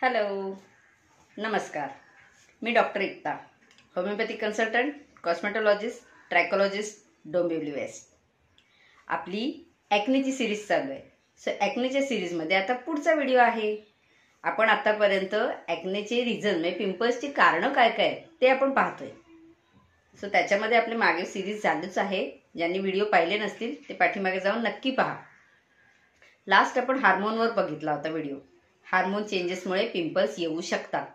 Hello, नमस्कार. मी doctor एकता, homeopathic consultant, कॉस्मेटॉलॉजिस्ट, ट्रायकोलॉजिस्ट, Dombivli waste. आपली ॲक्नेची series चालू आहे. सो ॲक्नेच्या सिरीजमध्ये आता पुढचा व्हिडिओ आहे. आपण आतापर्यंत ॲक्नेचे रिझन म्हणजे पिंपल्सची कारणं काय काय ते आपण पाहतोय. सो त्याच्यामध्ये आपले मागे सिरीज चालूच आहे. ज्यांनी व्हिडिओ पाहिले नसतील ते पाठीमागे जाऊन नक्की पहा. लास्ट आपण हार्मोनवर बघितला होता व्हिडिओ. हार्मोन चेंजेसमुळे पिंपल्स येऊ शकतात.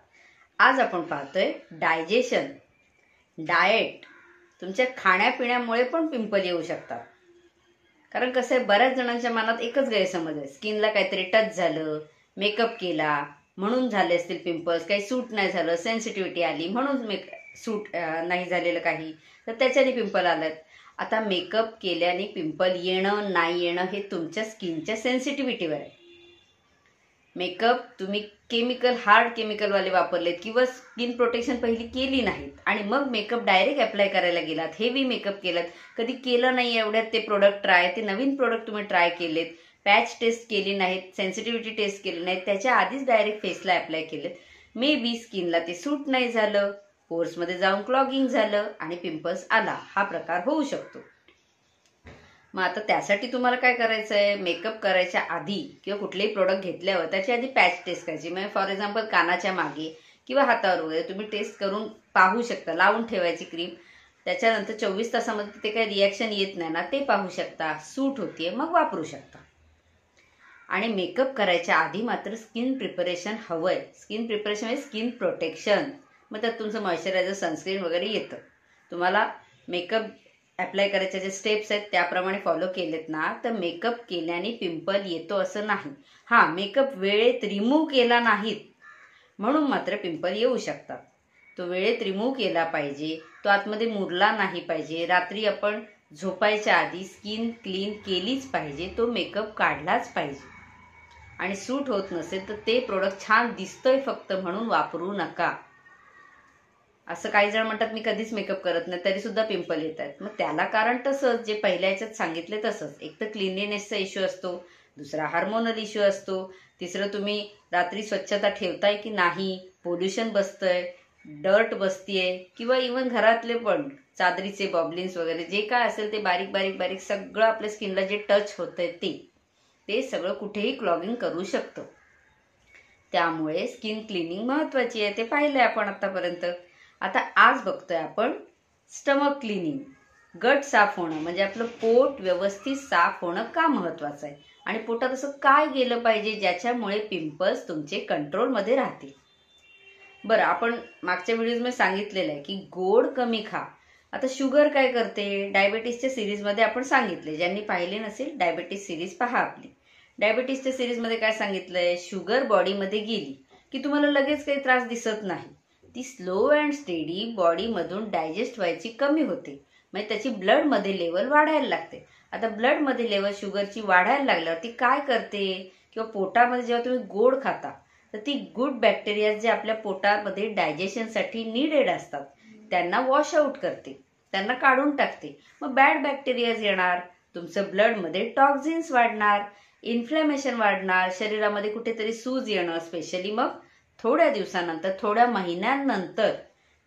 आज आपण पाहतोय डायजेशन, डाएट, तुमच्या खाण्यापिण्यामुळे पण पिंपल येऊ शकतात. कारण कसं आहे, बऱ्याच जणांच्या मनात एकच गैरसमज आहे, स्किनला काहीतरी टच झालं, मेकअप केला म्हणून झाले असतील पिंपल्स, काही सूट नाही झालं, सेन्सिटिव्हिटी आली म्हणून सूट नाही झालेलं काही, तर त्याच्याने पिंपल आलं. आता मेकअप केल्याने पिंपल येणं नाही येणं हे तुमच्या स्किनच्या सेन्सिटिव्हिटीवर आहे. मेकअप तुम्ही हार्ड केमिकलवाले वापरलेत किंवा स्किन प्रोटेक्शन पहिली केली नाहीत आणि मग मेकअप डायरेक्ट अप्लाय करायला गेलात, हेवी मेकअप केलात, कधी केलं नाही एवढ्यात ते प्रोडक्ट ते नवीन प्रोडक्ट तुम्ही ट्राय केलेत, पॅच टेस्ट केली नाहीत, सेन्सिटिव्हिटी टेस्ट केली नाहीत, त्याच्या आधीच डायरेक्ट फेसला अप्लाय केलेत, मे बी स्किनला ते सूट नाही झालं, पोर्समध्ये जाऊन क्लॉगिंग झालं आणि पिंपल्स आला. हा प्रकार होऊ शकतो. मग आता त्यासाठी तुम्हाला काय करायचं आहे, मेकअप करायच्या आधी किंवा कुठलेही प्रोडक्ट घेतल्यावर त्याची आधी पॅच टेस्ट करायची. म्हणजे फॉर एक्झाम्पल कानाच्या मागे किंवा हातावर वगैरे तुम्ही टेस्ट करून पाहू शकता, लावून ठेवायची क्रीम. त्याच्यानंतर 24 तासामध्ये ते काही रिॲक्शन येत नाही ना ते पाहू शकता, सूट होतीये मग वापरू शकता. आणि मेकअप करायच्या आधी मात्र स्किन प्रिपरेशन हवंय. स्किन प्रिपरेशन म्हणजे स्किन प्रोटेक्शन. मग त्यात तुमचं मॉइश्चरायझर, सनस्क्रीन वगैरे येतं. तुम्हाला मेकअप अप्लाय करायचे जे स्टेप्स आहेत त्याप्रमाणे फॉलो केलेत ना तर मेकअप केल्याने पिंपल येतो असं नाही. मेकअप वेळेत रिमूव्ह केला नाहीत म्हणून मात्र पिंपल येऊ शकतात. तो वेळेत रिमूव्ह केला पाहिजे, तो आतमध्ये मुरला नाही पाहिजे. रात्री आपण झोपायच्या आधी स्किन क्लीन केलीच पाहिजे, तो मेकअप काढलाच पाहिजे. आणि सूट होत नसेल तर ते प्रोडक्ट छान दिसतोय फक्त म्हणून वापरू नका. असं काही जण म्हणतात मी कधीच मेकअप करत नाही तरी सुद्धा पिंपल येत आहेत. मग त्याला कारण तसंच जे पहिल्या याच्यात सांगितले तसंच. एक तर क्लिनलीनेसचा इश्यू असतो, दुसरा हार्मोनल इश्यू असतो, तिसरं तुम्ही रात्री स्वच्छता ठेवताय की नाही, पोल्युशन बसतंय, डर्ट बसतीये किंवा इव्हन घरातले पण चादरीचे बॉबलिन्स वगैरे जे काय असेल ते बारीक बारीक बारीक सगळं आपल्या स्किनला जे टच होतंय ते सगळं कुठेही क्लॉगिंग करू शकतं. त्यामुळे स्किन क्लिनिंग महत्वाची आहे. ते पाहिलंय आपण आतापर्यंत. आता आज बघतोय आपण स्टमक क्लिनिंग. गट साफ होणं म्हणजे आपलं पोट व्यवस्थित साफ होणं का महत्वाचं आहे आणि पोटात असं काय गेलं पाहिजे ज्याच्यामुळे पिंपल्स तुमचे कंट्रोलमध्ये राहतील. बरं, आपण मागच्या व्हिडिओमध्ये सांगितलेलं आहे की गोड कमी खा. आता शुगर काय करते, डायबेटीसच्या सिरीजमध्ये आपण सांगितले. ज्यांनी पाहिले नसेल डायबेटीस सिरीज पहा आपली. डायबेटीसच्या सिरीजमध्ये काय सांगितलंय, शुगर बॉडीमध्ये गेली की तुम्हाला लगेच काही त्रास दिसत नाही. ती स्लो अँड स्टेडी बॉडीमधून डायजेस्ट व्हायची कमी होते. म्हणजे त्याची ब्लडमध्ये लेवल वाढायला लागते. आता ब्लडमध्ये लेवल शुगरची वाढायला लागल्यावर ती काय करते, किंवा पोटामध्ये जेव्हा तुम्ही गोड खाता तर ती गुड बॅक्टेरिया जे आपल्या पोटामध्ये डायजेशनसाठी नीडेड असतात त्यांना वॉश आउट करते, त्यांना काढून टाकते. मग बॅड बॅक्टेरियाज येणार, तुमचं ब्लडमध्ये टॉक्झिन्स वाढणार, इन्फ्लॅमेशन वाढणार, शरीरामध्ये कुठेतरी सूज येणं. स्पेशली मग थोड्या दिवसानंतर, थोड्या महिन्यांनंतर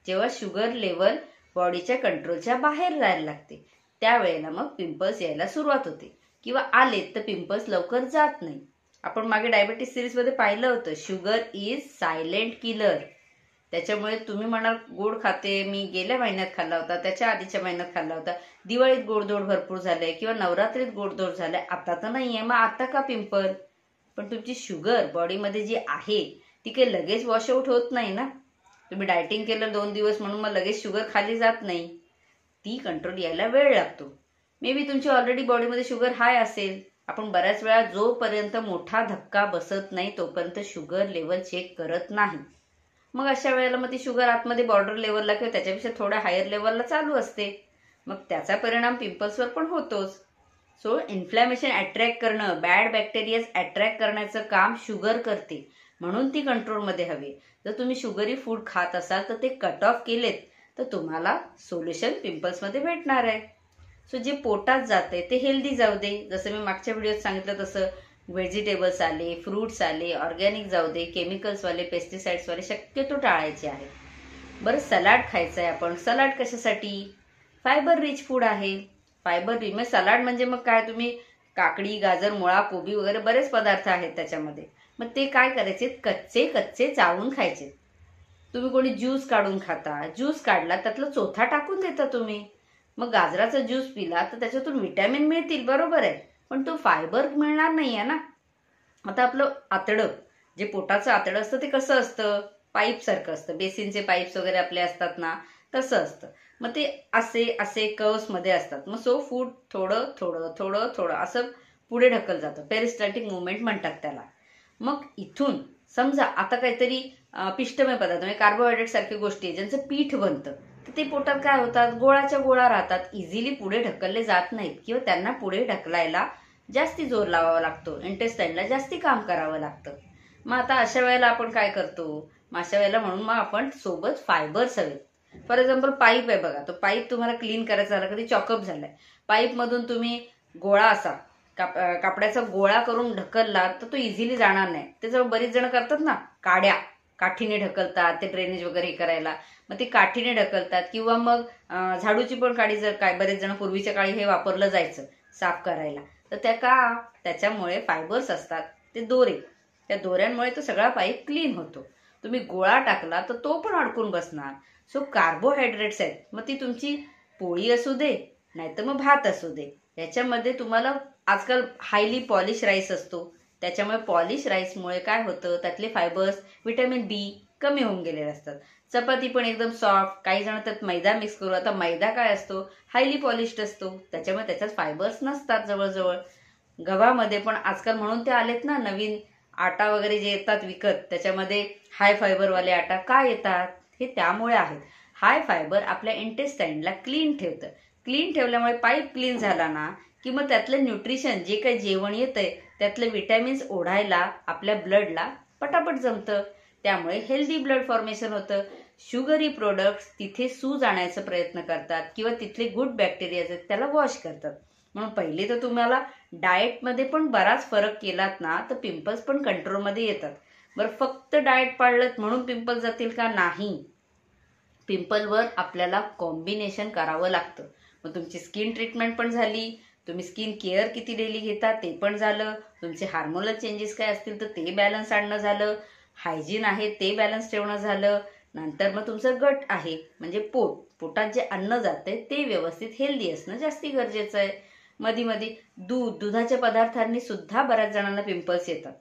जेव्हा शुगर लेवल बॉडीच्या कंट्रोलच्या बाहेर जायला लागते त्यावेळेला मग पिंपल्स यायला सुरुवात होते. किंवा आलेत तर पिंपल्स लवकर जात नाही. आपण मागे डायबेटीस सिरीजमध्ये पाहिलं होतं, शुगर इज सायलेंट किलर. त्याच्यामुळे तुम्ही म्हणाल गोड खाते, मी गेल्या महिन्यात खाल्ला होता, त्याच्या आधीच्या महिन्यात खाल्ला होता, दिवाळीत गोडधोड भरपूर झालंय किंवा नवरात्रीत गोडधोड झालंय, आता तर नाहीये, मग आता का पिंपल? पण तुमची शुगर बॉडीमध्ये जी आहे ती काही लगेच वॉशआउट होत नाही ना. तुम्ही डायटिंग केलं 2 दिवस म्हणून मग लगेच शुगर खाली जात नाही. ती कंट्रोल यायला वेळ लागतो. मे बी तुमची ऑलरेडी बॉडीमध्ये शुगर हाय असेल. आपण बऱ्याच वेळा जोपर्यंत मोठा धक्का बसत नाही तोपर्यंत शुगर लेवल चेक करत नाही. मग अशा वेळेला मग ती शुगर आतमध्ये बॉर्डर लेवलला किंवा त्याच्यापेक्षा थोड्या हायर लेवलला चालू असते. मग त्याचा परिणाम पिंपल्सवर पण होतोच. सो इन्फ्लॅमेशन अट्रॅक्ट करणं, बॅड बॅक्टेरियाज अट्रॅक्ट करण्याचं काम शुगर करते. म्हणून ती कंट्रोलमध्ये हवी. जर तुम्ही शुगरी फूड खात असाल तर ते कट ऑफ केलेत तर तुम्हाला सोल्युशन पिंपल्समध्ये भेटणार आहे. सो जे पोटात जाते ते हेल्दी जाऊ दे. जसं मी मागच्या व्हिडिओत सांगितलं तसं व्हेजिटेबल्स आले, फ्रूट्स आले, ऑर्गॅनिक जाऊ दे, केमिकल्सवाले, पेस्टिसाइड्सवाले शक्यतो टाळायचे आहेत. बरं, सलाड खायचं आहे आपण. सलाड कशासाठी? फायबर रिच फूड आहे. फायबर रिच म्हणजे सलाड म्हणजे मग काय, तुम्ही काकडी, गाजर, मुळा, कोबी वगैरे बरेच पदार्थ आहेत त्याच्यामध्ये. मग ते काय करायचे, कच्चे कच्चे चावून खायचे. तुम्ही कोणी ज्यूस काढून खाता, ज्यूस काढला त्यातला चोथा टाकून देता तुम्ही. मग गाजराचा ज्यूस पिला तर त्याच्यातून विटॅमिन मिळतील, बरोबर आहे, पण तो फायबर मिळणार नाहीये ना. आता आपलं आतडं, जे पोटाचं आतडं असतं ते कसं असतं, पाईप सारखं असतं. बेसिनचे पाईप्स वगैरे आपले असतात ना, तसं असतं. मग ते असे असे कर्व्स मध्ये असतात. मग सो फूड थोडं थोडं थोडं थोडं असं पुढे ढकल जातं. पेरिस्टाल्टिक मुवमेंट म्हणतात त्याला. मग इथून समजा आता काहीतरी पिष्टमय पदार्थ म्हणजे कार्बोहायड्रेट सारखी गोष्टी आहे ज्यांचं पीठ बनतं, तर ते पोटात काय होतात, गोळाच्या गोळा राहतात, इझिली पुढे ढकलले जात नाहीत किंवा त्यांना पुढे ढकलायला जास्ती जोर लावावा लागतो, इंटेस्टाईनला जास्ती काम करावं लागतं. मग आता अशा वेळेला आपण काय करतो, अशा वेळेला म्हणून मग आपण सोबत फायबर्स हवेत. फॉर एक्झाम्पल पाईप आहे बघा, तो पाईप तुम्हाला क्लीन करायचा झाला, कधी चॉकअप झालाय, पाईप मधून तुम्ही गोळा असा कापड्याचा गोळा करून ढकलला तर तो इझिली जाणार नाही. त्याचं बरीच जण करतात ना, काठीने ढकलतात ते ड्रेनेज वगैरे करायला. मग ते काठीने ढकलतात किंवा मग झाडूची पण काडी, जर काय बरेच जण पूर्वीच्या काळी हे वापरलं जायचं साफ करायला, तर त्याच्यामुळे फायबर्स असतात, ते दोरे, त्या दोऱ्यांमुळे तो सगळा पाईप क्लीन होतो. तुम्ही गोळा टाकला तर तो पण अडकून बसणार. सो कार्बोहायड्रेट्स आहेत, मग ती तुमची पोळी असू दे नाहीतर मग भात असू दे, याच्यामध्ये तुम्हाला आजकाल हायली पॉलिश राईस असतो, त्याच्यामुळे पॉलिश राईसमुळे काय होतं, त्यातले फायबर्स, व्हिटॅमिन बी कमी होऊन गेलेले असतात. चपाती पण एकदम सॉफ्ट, काही जण त्यात मैदा मिक्स करू. आता मैदा काय असतो, हायली पॉलिश्ड असतो, त्याच्यामुळे त्याच्यात फायबर्स नसतात जवळजवळ. गव्हामध्ये पण आजकाल म्हणून ते आलेत ना नवीन आटा वगैरे जे येतात विकत, त्याच्यामध्ये हाय फायबरवाले आटा काय येतात, हे त्यामुळे आहेत. हाय फायबर आपल्या इंटेस्टाईनला क्लीन ठेवतं. क्लीन ठेवल्यामुळे पाईप क्लीन झाला ना की मग त्यातलं न्यूट्रिशन, जे काही जेवण येतंय त्यातले विटॅमिन्स ओढायला आपल्या ब्लडला पटापट जमतं. त्यामुळे हेल्दी ब्लड फॉर्मेशन होतं. शुगरी प्रोडक्ट्स तिथे जाण्याचा प्रयत्न करतात किंवा तिथले गुड बॅक्टेरिया आहेत त्याला वॉश करतात. म्हणून पहिले तर तुम्हाला डाएटमध्ये पण बराच फरक केलात ना तर पिंपल्स पण कंट्रोलमध्ये येतात. बरं, फक्त डाएट पाळलं म्हणून पिंपल जातील का? नाही. पिंपलवर आपल्याला कॉम्बिनेशन करावं लागतं. मग तुमची स्किन ट्रीटमेंट पण झाली, तुम्ही स्किन केअर किती डेली घेता ते पण झालं, तुमचे हार्मोनल चेंजेस काय असतील तर ते बॅलन्स आणणं झालं, हायजीन आहे ते बॅलन्स ठेवणं झालं, नंतर मग तुमचं गट आहे म्हणजे पोटात जे अन्न जातंय ते व्यवस्थित हेल्दी असणं जास्ती गरजेचं आहे. मधी मधी दुधाच्या पदार्थांनी सुद्धा बऱ्याच जणांना पिंपल्स येतात.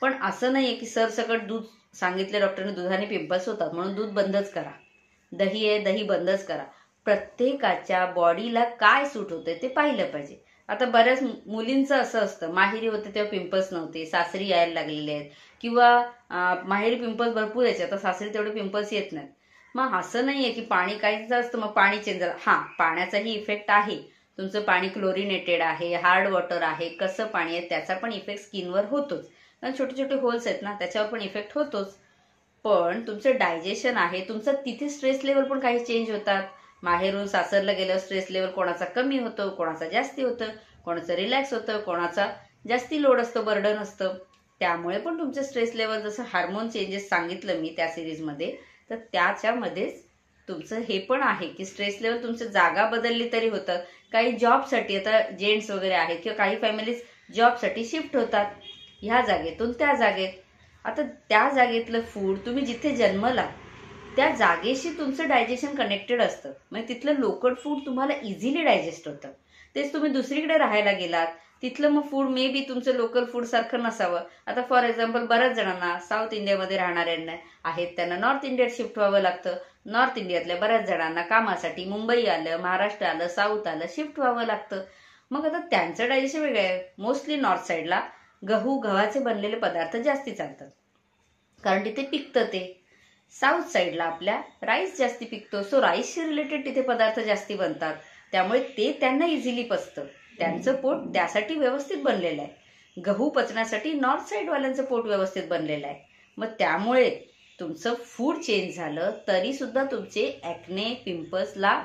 पण असं नाहीये की सरसकट दूध सांगितले डॉक्टरने दुधाने पिंपल्स होतात म्हणून दूध बंदच करा, दही आहे दही बंदच करा. प्रत्येकाच्या बॉडीला काय सूट होतंय ते पाहिलं पाहिजे. आता बऱ्याच मुलींचं असं असतं, माहेरी होते तेव्हा पिंपल्स नव्हते, सासरी यायला लागलेले आहेत, किंवा माहेरी पिंपल्स भरपूर यायचे, आता सासरी तेवढे पिंपल्स येत नाहीत. मग असं नाहीये की पाणी काहीच असतं मग पाणी चेंज झालं. हा, पाण्याचाही इफेक्ट आहे. तुमचं पाणी क्लोरिनेटेड आहे, हार्ड वॉटर आहे, कसं पाणी आहे त्याचा पण इफेक्ट स्किनवर होतोच. कारण छोटे छोटे होल्स आहेत ना त्याच्यावर पण इफेक्ट होतोच. पण तुमचं डायजेशन आहे, तुमचं तिथे स्ट्रेस लेवल पण काही चेंज होतात. माहेरून सासरला गेल्यावर स्ट्रेस लेवल कोणाचा कमी होतो, कोणाचा जास्ती होतं, कोणाचं रिलॅक्स होतं, कोणाचा जास्ती लोड असतो, बर्डन असतं. त्यामुळे पण तुमचे स्ट्रेस लेवल, जसं हार्मोन चेंजेस सांगितलं मी त्या सिरीजमध्ये, तर त्याच्यामध्येच तुमचं हे पण आहे की स्ट्रेस लेवल तुमचं जागा बदलली तरी होतं. काही जॉबसाठी, आता जेंट्स वगैरे आहेत किंवा काही फॅमिलीज जॉबसाठी शिफ्ट होतात ह्या जागेतून त्या जागेत. आता त्या जागेतलं फूड, तुम्ही जिथे जन्मला त्या जागेशी तुमचं डायजेशन कनेक्टेड असतं, म्हणजे तिथलं लोकल फूड तुम्हाला इझिली डायजेस्ट होतं. तेच तुम्ही दुसरीकडे राहायला गेलात तिथलं मग फूड मे बी तुमचं लोकल फूड सारखं नसावं. आता फॉर एक्झाम्पल बऱ्याच जणांना साऊथ इंडियामध्ये राहणाऱ्यांना आहेत त्यांना नॉर्थ इंडियात शिफ्ट व्हावं लागतं. नॉर्थ इंडियातल्या बऱ्याच जणांना कामासाठी मुंबई आलं, महाराष्ट्र आलं, साऊथ आलं, शिफ्ट व्हावं लागतं. मग आता त्यांचं डायजेशन वेगळं आहे. मोस्टली नॉर्थ साईडला गव्हाचे बनलेले पदार्थ जास्ती चालतात कारण तिथे पिकतं ते. साऊथ साईडला आपल्या राईस जास्ती पिकतो, सो राईसशी रिलेटेड तिथे पदार्थ जास्ती बनतात, त्यामुळे ते त्यांना इझिली पचतं. त्यांचं पोट त्यासाठी व्यवस्थित बनलेलं आहे. गहू पचण्यासाठी नॉर्थ साईडवाल्यांचं पोट व्यवस्थित बनलेलं आहे. मग त्यामुळे तुमचं फूड चेंज झालं तरी सुद्धा तुमचे ॲक्ने, पिंपल्सला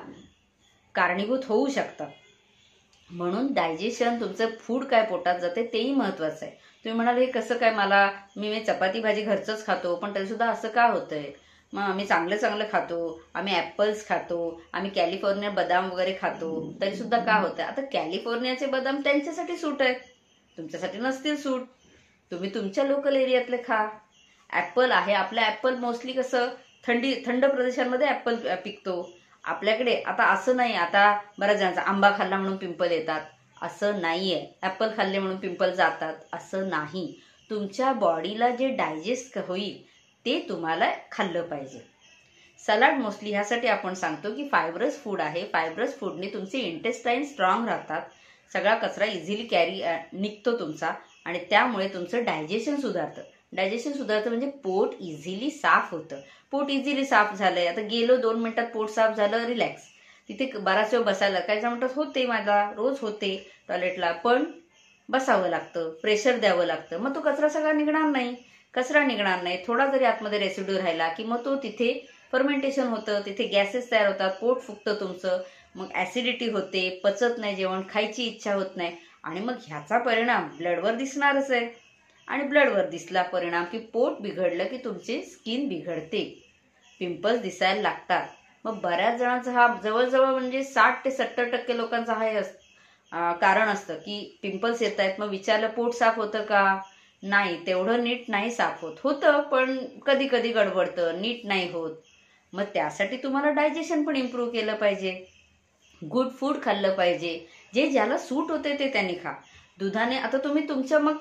कारणीभूत होऊ शकतात. म्हणून डायजेशन, तुमचं फूड काय पोटात जाते तेही महत्वाचं आहे. तुम्ही म्हणाल हे कसं काय, मी चपाती भाजी घरचंच खातो पण तरीसुद्धा असं का होतंय. मग आम्ही चांगलं चांगलं खातो, आम्ही ॲपल्स खातो, आम्ही कॅलिफोर्निया बदाम वगैरे खातो, तरीसुद्धा का होतंय. आता कॅलिफोर्नियाचे बदाम त्यांच्यासाठी सूट आहेत, तुमच्यासाठी नसतील सूट. तुम्ही तुमच्या लोकल एरियातले खा. ॲपल आहे, आपला ॲपल मोस्टली कसं थंड प्रदेशांमध्ये ॲपल पिकतो. आपल्याकडे आता असं नाही, आता बऱ्याच जणांचा आंबा खाल्ला म्हणून पिंपल येतात असं नाहीये, ॲपल खाल्ले म्हणून पिंपल जातात असं नाही. तुमच्या बॉडीला जे डायजेस्ट होईल ते तुम्हाला खाल्लं पाहिजे. सलाड मोस्टली ह्यासाठी आपण सांगतो की फायब्रस फूड आहे. फायब्रस फूडने तुमचे इंटेस्टाईन स्ट्रॉंग राहतात, सगळा कचरा इझिली निघतो तुमचा आणि त्यामुळे तुमचं डायजेशन सुधारतं. डायजेशन सुधारतं म्हणजे पोट इझिली साफ होतं. पोट इझिली साफ झालंय, आता गेलो 2 मिनिटात पोट साफ झालं, रिलॅक्स. तिथे बराच वेळ बसायला काय म्हणतात, होते मला रोज होते टॉयलेटला, पण बसावं लागतं, प्रेशर द्यावं लागतं. मग तो कचरा सगळा निघणार नाही. थोडा जरी आतमध्ये रेसिड्यू राहिला की मग तो तिथे फर्मेंटेशन होतं, तिथे गॅसेस तयार होतात, पोट फुगतं तुमचं, मग ऍसिडिटी होते, पचत नाही जेवण, खायची इच्छा होत नाही आणि मग ह्याचा परिणाम ब्लडवर दिसणारच आहे. आणि ब्लडवर दिसला परिणाम की पोट बिघडलं की तुमची स्किन बिघडते, पिंपल्स दिसायला लागतात. मग बऱ्याच जणांचा हा जवळजवळ म्हणजे 60 ते 70% लोकांचा हा कारण असतं की पिंपल्स येत आहेत. मग विचारलं पोट साफ होतं का, नाही तेवढं नीट नाही साफ होतं पण कधी कधी गडबडतं, नीट नाही होत. मग त्यासाठी तुम्हाला डायजेशन पण इम्प्रूव्ह केलं पाहिजे, गुड फूड खाल्लं पाहिजे, जे ज्याला सूट होते ते त्यांनी खा. दुधाने आता तुम्ही तुमच्या मग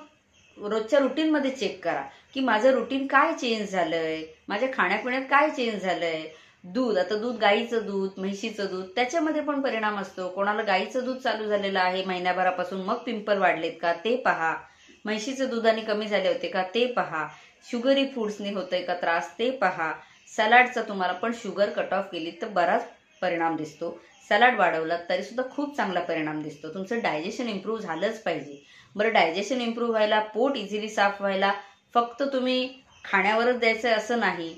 रोजच्या रुटीनमध्ये चेक करा की माझं रुटीन काय चेंज झालंय, माझ्या खाण्यापिण्यात काय चेंज झालंय. दूध, आता दूध गाईचं दूध, म्हशीचं दूध, त्याच्यामध्ये पण परिणाम असतो. कोणाला गाईचं दूध चालू झालेलं आहे महिन्याभरापासून मग पिंपल वाढलेत का ते पहा, म्हशीचं दुधाने कमी झाले होते का ते पहा, शुगरी फूड्सने होतंय का त्रास ते पहा. सलाडचा तुम्हाला पण शुगर कट ऑफ केली तर बराच परिणाम दिसतो. सलाड वाढवलं तरी सुद्धा खूप चांगला परिणाम दिसतो. तुमचं डायजेशन इम्प्रूव्ह झालंच पाहिजे. बरं, डायजेशन इम्प्रूव्ह व्हायला, पोट इझिली साफ व्हायला फक्त तुम्ही खाण्यावरच द्यायचं असं नाही,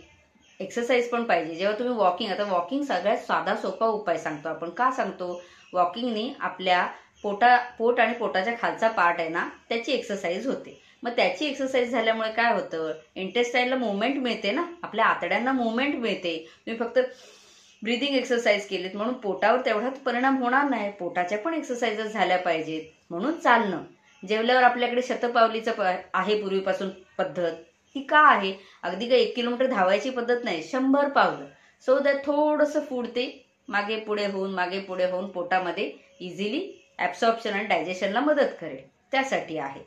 एक्सरसाइज पण पाहिजे. जेव्हा तुम्ही आता वॉकिंग सगळ्यात साधा सोपा उपाय सांगतो आपण. का सांगतो, वॉकिंगने आपल्या पोट आणि पोटाच्या खालचा पार्ट आहे ना त्याची एक्सरसाइज होते. मग त्याची एक्सरसाइज झाल्यामुळे काय होतं, इंटेस्टाईनला मुवमेंट मिळते ना, आपल्या आतड्यांना मुवमेंट मिळते. तुम्ही फक्त ब्रीदिंग एक्सरसाइज केलीत म्हणून पोटावर तेवढाच परिणाम होणार नाही, पोटाच्या पण एक्सरसाइजेस झाल्या पाहिजेत. म्हणून चालणं, जेवल्यावर आपल्याकडे शतपावलीचं आहे पूर्वीपासून पद्धत, ती का आहे, अगदी काही 1 किलोमीटर धावायची पद्धत नाही, 100 पावलं. सो दॅट थोडंसं फूड ते मागे पुढे होऊन पोटामध्ये इझिली ऍब्सॉर्प्शन आणि डायजेशनला मदत करेल, त्यासाठी आहे.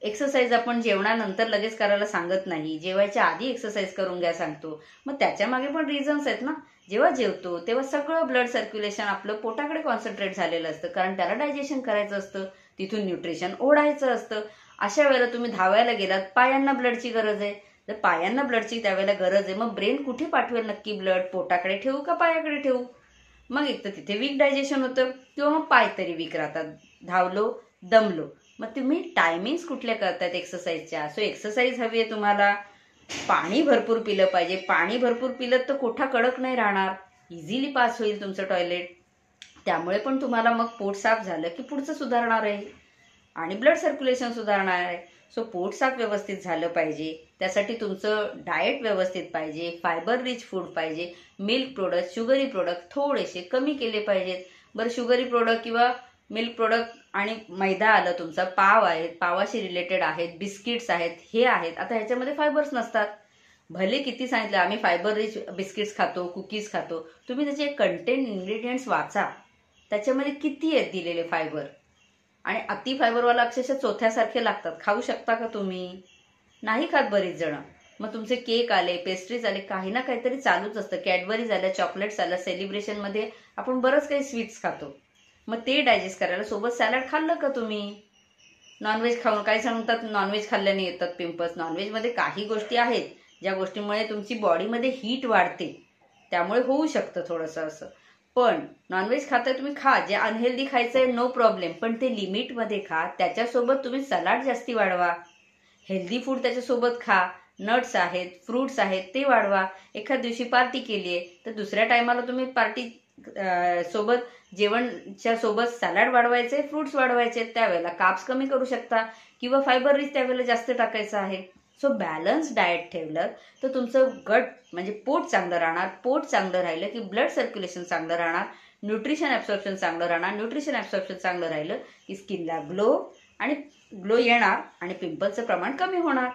एक्सरसाइज आपण जेवणानंतर लगेच करायला सांगत नाही, जेवायच्या आधी एक्सरसाइज करून घ्या सांगतो. मग त्याच्या मागे पण रिझन्स आहेत ना. जेव्हा जेवतो तेव्हा सगळं ब्लड सर्क्युलेशन आपलं पोटाकडे कॉन्सन्ट्रेट झालेलं असतं, कारण त्याला डायजेशन करायचं असतं, तिथून न्यूट्रिशन ओढायचं असतं. अशा वेळेला तुम्ही धावायला गेलात, पायांना ब्लडची गरज आहे, तर पायांना ब्लडची त्यावेळेला गरज आहे. मग ब्रेन कुठे पाठवेल नक्की ब्लड, पोटाकडे ठेवू का पायाकडे ठेवू. मग एक तर तिथे वीक डायजेशन होतं किंवा मग पाय तरी वीक राहतात, धावलो दमलो. मग तुम्ही टायमिंग्स कुठल्या करतायत एक्सरसाइजच्या. सो एक्सरसाइज हवी आहे तुम्हाला. पाणी भरपूर पिलं पाहिजे, पाणी भरपूर पिलं तर कोठा कडक नाही राहणार, इझिली पास होईल तुमचं टॉयलेट. त्यामुळे पण तुम्हाला मग पोट साफ झालं की पुढचं सुधारणार आहे आणि ब्लड सर्क्युलेशन सुधारणार आहे. सो पोट साफ व्यवस्थित झालं पाहिजे, त्यासाठी तुमचं डाएट व्यवस्थित पाहिजे, फायबर रिच फूड पाहिजे, मिल्क प्रोडक्ट, शुगरी प्रोडक्ट थोडेसे कमी केले पाहिजेत. बरं, शुगरी प्रोडक्ट किंवा मिल्क प्रोडक्ट आणि मैदा आलं, तुमचा पाव आहेत, पावाशी रिलेटेड आहेत, बिस्किट्स आहेत, हे आहेत. आता ह्याच्यामध्ये फायबर्स नसतात, भले किती सांगितलं आम्ही फायबर रिच बिस्किट्स खातो, कुकीज खातो, तुम्ही त्याचे कंटेंट इन्ग्रेडियंट्स वाचा, त्याच्यामध्ये किती आहेत दिलेले फायबर. आणि अति फायबरवाला अक्षरशः चोथ्यासारखे लागतात, खाऊ शकता का तुम्ही, नाही खात बरीच जण. मग तुमचे केक आले, पेस्ट्रीज आले, काही ना काहीतरी चालूच असतं, कॅडबरीज आल्या, चॉकलेट्स आल्या, सेलिब्रेशनमध्ये आपण बरंच काही स्वीट्स खातो. मग ते डायजेस्ट करायला सोबत सॅलड खाल्लं का तुम्ही. नॉनव्हेज खाऊन काही सांगतात नॉनव्हेज खाल्ल्याने येतात पिंपल्स. नॉनव्हेजमध्ये काही गोष्टी आहेत ज्या गोष्टीमुळे तुमची बॉडीमध्ये हीट वाढते, त्यामुळे होऊ शकतं थोडंसं असं. पण नॉनव्हेज खाताय तुम्ही, खा, जे अनहेल्दी खायचंय नो प्रॉब्लेम, पण ते लिमिटमध्ये खा. त्याच्यासोबत तुम्ही सलाड जास्ती वाढवा, हेल्दी फूड त्याच्यासोबत खा, नट्स आहेत, फ्रुट्स आहेत ते वाढवा. एखाद दिवशी पार्टी केली आहे तर दुसऱ्या टायमाला तुम्ही पार्टी सोबत जेवणच्या सोबत सॅलड वाढवायचे, फ्रुट्स वाढवायचे, त्यावेळेला कार्ब्स कमी करू शकता किंवा फायबर रिच त्यावेळेला जास्त टाकायचं आहे. सो बॅलन्स डाएट ठेवलं तर तुमचं गट म्हणजे पोट चांगलं राहणार. पोट चांगलं राहिलं की ब्लड सर्क्युलेशन चांगलं राहणार, न्यूट्रिशन ॲब्सॉर्प्शन चांगलं राहणार. न्यूट्रिशन ॲब्सॉर्प्शन चांगलं राहिलं की स्किनला ग्लो येणार आणि पिंपलचं प्रमाण कमी होणार.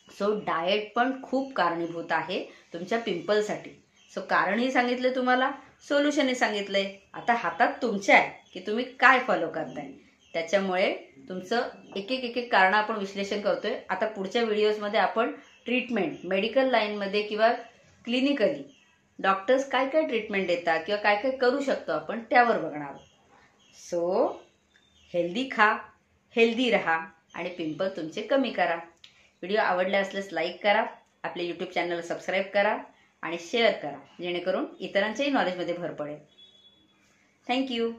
सो डाएट पण खूप कारणीभूत आहे तुमच्या पिंपलसाठी. सो कारणही सांगितलं तुम्हाला, सोल्युशनही सांगितलंय. आता हातात तुमच्या आहे की तुम्ही काय फॉलो करताय. त्याच्यामुळे तुमचं एक एक कारण आपण विश्लेषण करतोय. आता पुढच्या व्हिडिओजमध्ये आपण ट्रीटमेंट मेडिकल लाईनमध्ये किंवा क्लिनिकली डॉक्टर्स काय काय ट्रीटमेंट देतात किंवा काय काय करू शकतो आपण त्यावर बघणार. सो हेल्दी खा, हेल्दी राहा आणि पिंपल तुमचे कमी करा. व्हिडिओ आवडला असल्यास लाईक करा, आपल्या यूट्यूब चॅनलला सबस्क्राईब करा आणि शेअर करा, जेणेकरून इतरांच्याही नॉलेजमध्ये भर पडेल. थँक्यू.